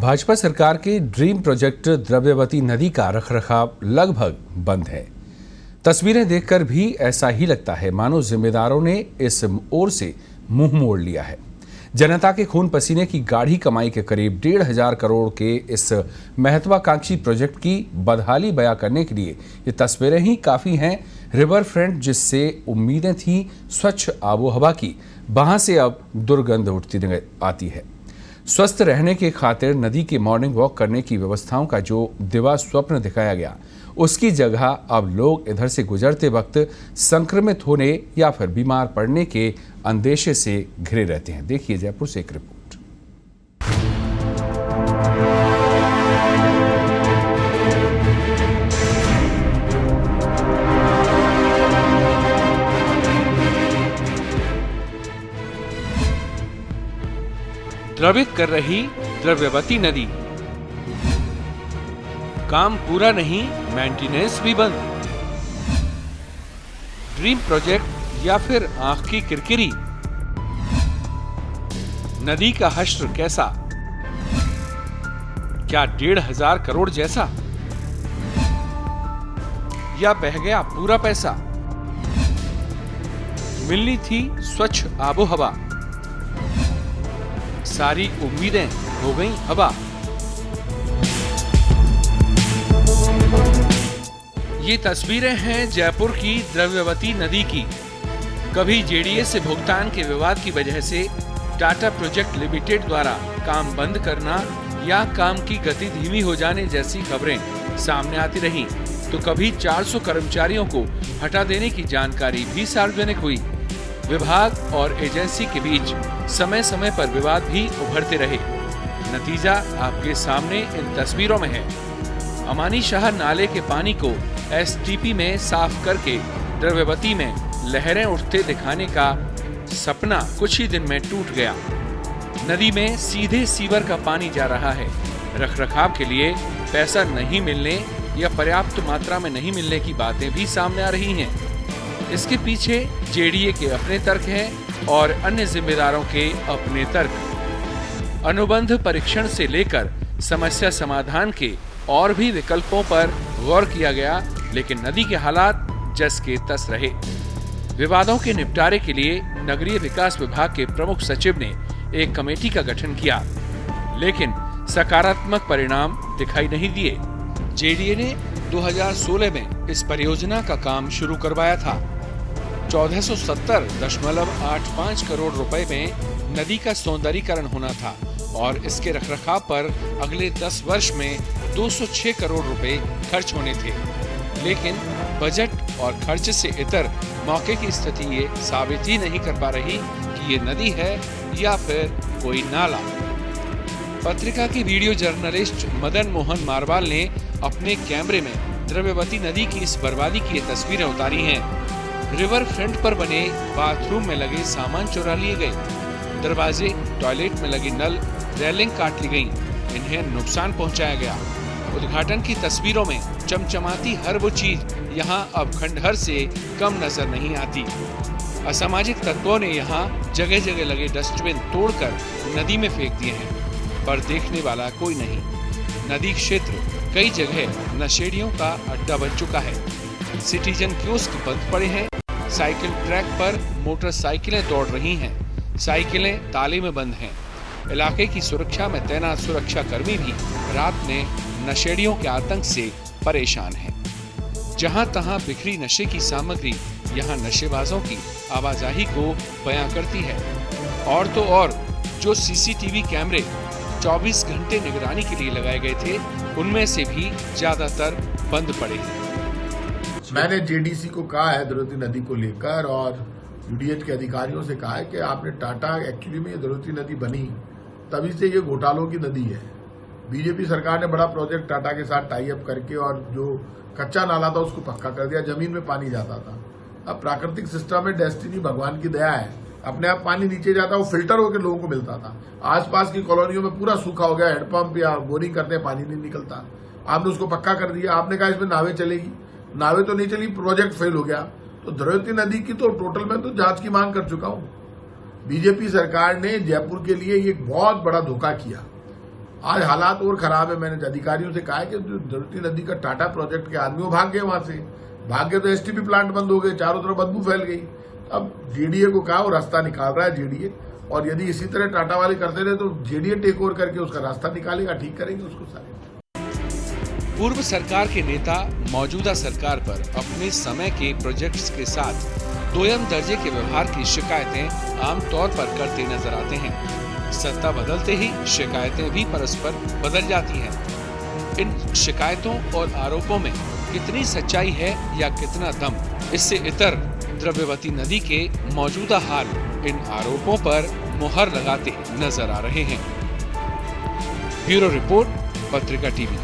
भाजपा सरकार के dream project Dravyavati नदी का रखरखाव लगभग बंद है। तस्वीरें देखकर भी ऐसा ही लगता है मानो जिम्मेदारों ने इस ओर से मुंह मोड़ लिया है। जनता के खून पसीने की गाढ़ी कमाई के करीब 1,500 करोड़ के इस महत्वाकांक्षी प्रोजेक्ट की बदहाली बयां करने के लिए ये तस्वीरें ही काफी हैं। रिवर फ्रंट जिससे उम्मीदें थी स्वच्छ आबोहवा की, वहां से अब दुर्गंध उठती नजर आती है। स्वस्थ रहने के खातिर नदी के मॉर्निंग वॉक करने की व्यवस्थाओं का जो दिवा स्वप्न दिखाया गया, उसकी जगह अब लोग इधर से गुजरते वक्त संक्रमित होने या फिर बीमार पड़ने के अंदेशे से घिरे रहते हैं। देखिए जयपुर से एक रिपोर्ट। द्रवित कर रही द्रव्यवती नदी, काम पूरा नहीं, मेंटेनेंस भी बंद। ड्रीम प्रोजेक्ट या फिर आंख की किरकिरी, नदी का हश्र कैसा, क्या 1,500 करोड़ जैसा, या बह गया पूरा पैसा। मिलनी थी स्वच्छ आबोहवा, सारी उम्मीदें हो गईं हवा। ये तस्वीरें हैं जयपुर की द्रव्यवती नदी की। कभी जेडीए से भुगतान के विवाद की वजह से टाटा प्रोजेक्ट लिमिटेड द्वारा काम बंद करना या काम की गति धीमी हो जाने जैसी खबरें सामने आती रहीं, तो कभी 400 कर्मचारियों को हटा देने की जानकारी भी सार्वजनिक हुई। विभाग और एजेंसी के बीच समय समय पर विवाद भी उभरते रहे। नतीजा आपके सामने इन तस्वीरों में है। अमानी शाह नाले के पानी को एसटीपी में साफ करके द्रव्यवती में लहरें उठते दिखाने का सपना कुछ ही दिन में टूट गया। नदी में सीधे सीवर का पानी जा रहा है। रखरखाव के लिए पैसा नहीं मिलने या पर्याप्त मात्रा में नहीं मिलने की बातें भी सामने आ रही हैं। इसके पीछे जेडीए के अपने तर्क हैं और अन्य जिम्मेदारों के अपने तर्क। अनुबंध परीक्षण से लेकर समस्या समाधान के और भी विकल्पों पर गौर किया गया, लेकिन नदी के हालात जस के तस रहे। विवादों के निपटारे के लिए नगरीय विकास विभाग के प्रमुख सचिव ने एक कमेटी का गठन किया, लेकिन सकारात्मक परिणाम दिखाई नहीं दिए। जेडीए ने 2016 में इस परियोजना का काम शुरू करवाया था। 1470.85 करोड़ रुपए में नदी का सौंदर्यीकरण होना था और इसके रखरखाव पर अगले 10 वर्ष में 206 करोड़ रुपए खर्च होने थे। लेकिन बजट और खर्च से इतर मौके की स्थिति ये साबित ही नहीं कर पा रही कि ये नदी है या फिर कोई नाला। पत्रिका के वीडियो जर्नलिस्ट मदन मोहन मारवाल ने अपने कैमरे में द्रव्यवती नदी की इस बर्बादी की ये तस्वीरें उतारी हैं। रिवर फ्रंट पर बने बाथरूम में लगे सामान चुरा लिए गए, दरवाजे, टॉयलेट में लगी नल, रेलिंग काट ली गई, इन्हें नुकसान पहुंचाया गया। उद्घाटन की तस्वीरों में चमचमाती हर वो चीज यहाँ अब खंडहर से कम नजर नहीं आती। असामाजिक तत्वों ने यहाँ जगह जगह लगे डस्टबिन तोड़कर नदी में फेंक दिए हैं, पर देखने वाला कोई नहीं। नदी क्षेत्र कई जगह नशेड़ियों का अड्डा बन चुका है। सिटीजन कियोस्क बंद पड़े हैं। साइकिल ट्रैक पर मोटरसाइकिलें दौड़ रही हैं। साइकिलें ताले में बंद हैं। इलाके की सुरक्षा में तैनात सुरक्षा कर्मी भी रात में नशेड़ियों के आतंक से परेशान हैं। जहां तहां बिखरी नशे की सामग्री यहां नशेबाजों की आवाजाही को बयां करती है। और तो और जो सीसीटीवी कैमरे 24 घंटे निगरानी के लिए लगाए गए थे, उनमें से भी ज्यादातर बंद पड़े हैं। मैंने जेडीसी को कहा है द्रव्यवती नदी को लेकर और यूडीएच के अधिकारियों से कहा है कि आपने टाटा एक्चुअली में ये द्रव्यवती नदी बनी तभी से ये घोटालों की नदी है। बीजेपी सरकार ने बड़ा प्रोजेक्ट टाटा के साथ टाई अप करके और जो कच्चा नाला था उसको पक्का कर दिया, जमीन में पानी जाता था। अब प्राकृतिक सिस्टम में डेस्टिनी भगवान की दया है, अपने आप पानी नीचे जाता, वो फिल्टर होकर लोगों को मिलता था। आसपास की कॉलोनियों में पूरा सूखा हो गया, हैंडपंप या बोरिंग करते पानी नहीं निकलता। आपने उसको पक्का कर दिया, आपने कहा इसमें नावें चलेगी, नावें तो नहीं चली, प्रोजेक्ट फेल हो गया। तो द्रव्यवती नदी की तो टोटल मैं तो जांच की मांग कर चुका हूं। बीजेपी सरकार ने जयपुर के लिए एक बहुत बड़ा धोखा किया। आज हालात और खराब है। मैंने अधिकारियों से कहा है कि जो द्रवती नदी का टाटा प्रोजेक्ट के आदमी वो भाग गए वहां से, भाग गए तो एसटीपी प्लांट बंद हो गए, चारों तरफ बदबू फैल गई। अब जेडीए को कहा वो रास्ता निकाल रहा है जेडीए, और यदि इसी तरह टाटा वाले करते रहे तो जेडीए टेक ओवर करके उसका रास्ता निकालेगा, ठीक करेंगे उसको सारे। पूर्व सरकार के नेता मौजूदा सरकार पर अपने समय के प्रोजेक्ट्स के साथ दोयम दर्जे के व्यवहार की शिकायतें आमतौर पर करते नजर आते हैं। सत्ता बदलते ही शिकायतें भी परस्पर बदल जाती हैं। इन शिकायतों और आरोपों में कितनी सच्चाई है या कितना दम, इससे इतर द्रव्यवती नदी के मौजूदा हाल इन आरोपों पर मुहर लगाते नजर आ रहे हैं। ब्यूरो रिपोर्ट, पत्रिका टीवी।